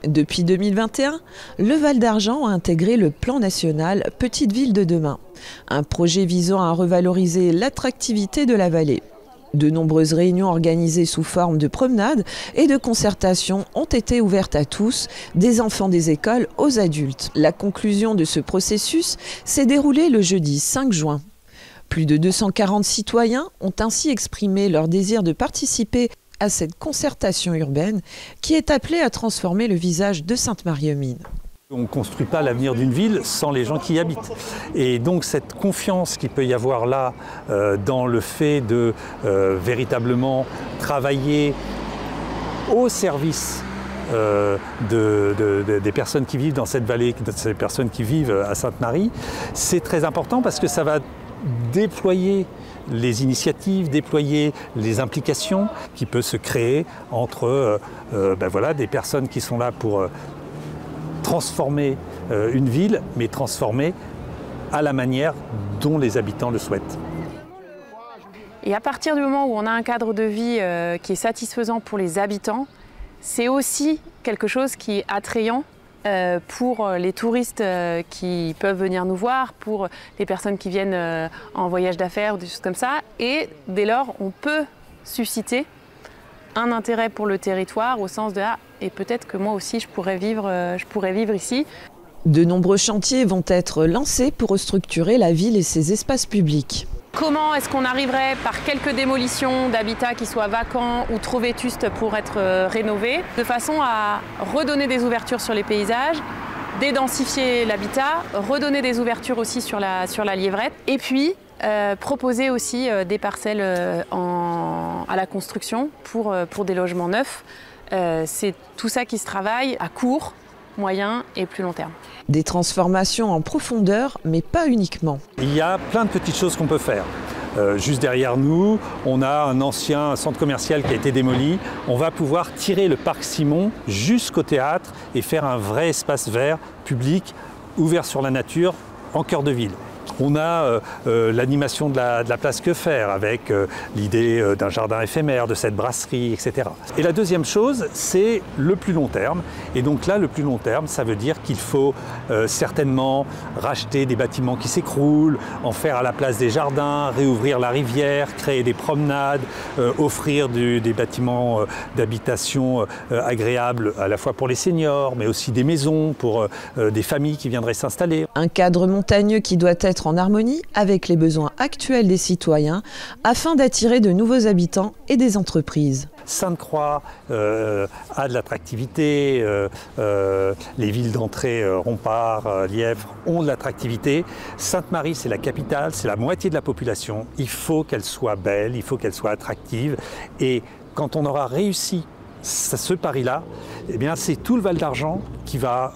Depuis 2021, le Val d'Argent a intégré le plan national Petite Ville de demain, un projet visant à revaloriser l'attractivité de la vallée. De nombreuses réunions organisées sous forme de promenades et de concertations ont été ouvertes à tous, des enfants des écoles aux adultes. La conclusion de ce processus s'est déroulée le jeudi 5 juin. Plus de 240 citoyens ont ainsi exprimé leur désir de participer à cette concertation urbaine qui est appelée à transformer le visage de Sainte-Marie-aux-Mines. On ne construit pas l'avenir d'une ville sans les gens qui y habitent. Et donc cette confiance qu'il peut y avoir là dans le fait de véritablement travailler au service des personnes qui vivent dans cette vallée, des personnes qui vivent à Sainte-Marie, c'est très important parce que ça va déployer les initiatives, déployer les implications qui peuvent se créer entre des personnes qui sont là pour transformer une ville, mais transformer à la manière dont les habitants le souhaitent. Et à partir du moment où on a un cadre de vie qui est satisfaisant pour les habitants, c'est aussi quelque chose qui est attrayant pour les touristes qui peuvent venir nous voir, pour les personnes qui viennent en voyage d'affaires ou des choses comme ça. Et dès lors, on peut susciter un intérêt pour le territoire au sens de et peut-être que moi aussi je pourrais vivre ici. De nombreux chantiers vont être lancés pour restructurer la ville et ses espaces publics. Comment est-ce qu'on arriverait par quelques démolitions d'habitats qui soient vacants ou trop vétustes pour être rénovés, de façon à redonner des ouvertures sur les paysages, dédensifier l'habitat, redonner des ouvertures aussi sur la Lièvrette, et puis proposer aussi des parcelles à la construction pour des logements neufs. C'est tout ça qui se travaille à court, moyen et plus long terme. Des transformations en profondeur, mais pas uniquement. Il y a plein de petites choses qu'on peut faire. Juste derrière nous, on a un ancien centre commercial qui a été démoli. On va pouvoir tirer le parc Simon jusqu'au théâtre et faire un vrai espace vert, public, ouvert sur la nature, en cœur de ville. On a l'animation de la place Que Faire avec l'idée d'un jardin éphémère, de cette brasserie, etc. Et la deuxième chose, c'est le plus long terme. Et donc là, le plus long terme, ça veut dire qu'il faut certainement racheter des bâtiments qui s'écroulent, en faire à la place des jardins, réouvrir la rivière, créer des promenades, offrir des bâtiments d'habitation agréables à la fois pour les seniors, mais aussi des maisons pour des familles qui viendraient s'installer. Un cadre montagneux qui doit être en harmonie avec les besoins actuels des citoyens afin d'attirer de nouveaux habitants et des entreprises. Sainte-Croix a de l'attractivité, les villes d'entrée, Rompart, Lièvre ont de l'attractivité. Sainte-Marie, c'est la capitale, c'est la moitié de la population. Il faut qu'elle soit belle, il faut qu'elle soit attractive. Et quand on aura réussi ce pari-là, eh bien, c'est tout le Val d'Argent qui va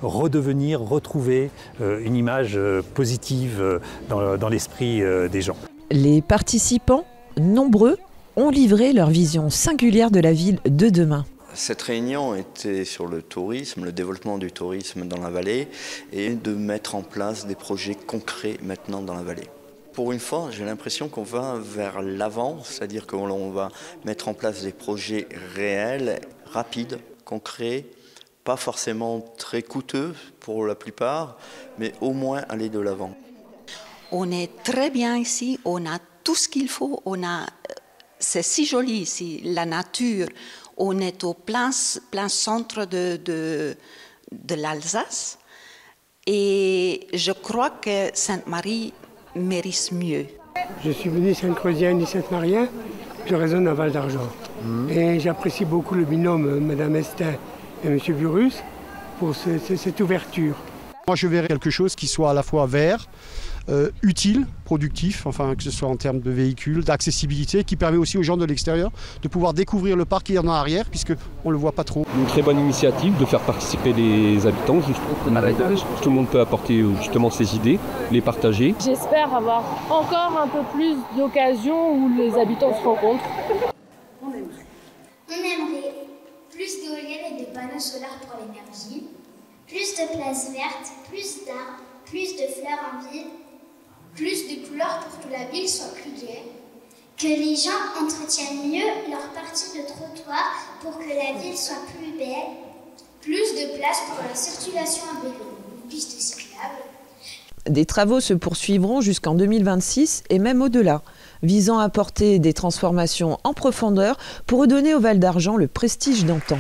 retrouver une image positive dans l'esprit des gens. Les participants, nombreux, ont livré leur vision singulière de la ville de demain. Cette réunion était sur le tourisme, le développement du tourisme dans la vallée et de mettre en place des projets concrets maintenant dans la vallée. Pour une fois, j'ai l'impression qu'on va vers l'avant, c'est-à-dire qu'on va mettre en place des projets réels, rapides, concrets, pas forcément très coûteux pour la plupart, mais au moins aller de l'avant. On est très bien ici, on a tout ce qu'il faut, c'est si joli ici, la nature. On est au plein centre de l'Alsace et je crois que Sainte-Marie mérite mieux. Je suis venu Saint-Creusien et Sainte-Marien, je résonne à Val d'Argent. Et j'apprécie beaucoup le binôme Mme Estin et M. Burus pour cette ouverture. Moi je verrais quelque chose qui soit à la fois vert, utile, productif, enfin que ce soit en termes de véhicules, d'accessibilité, qui permet aussi aux gens de l'extérieur de pouvoir découvrir le parc qui est en arrière, puisqu'on ne le voit pas trop. Une très bonne initiative de faire participer les habitants, tout le monde peut apporter justement ses idées, les partager. J'espère avoir encore un peu plus d'occasions où les habitants se rencontrent. On aimerait plus d'éoliennes et de panneaux solaires pour l'énergie, plus de places vertes, plus d'arbres, plus de fleurs en ville, plus de couleurs pour que la ville soit plus gaie, que les gens entretiennent mieux leur partie de trottoir pour que la ville soit plus belle, plus de place pour la circulation à vélo, une piste cyclable. Des travaux se poursuivront jusqu'en 2026 et même au-delà, visant à apporter des transformations en profondeur pour redonner au Val d'Argent le prestige d'antan.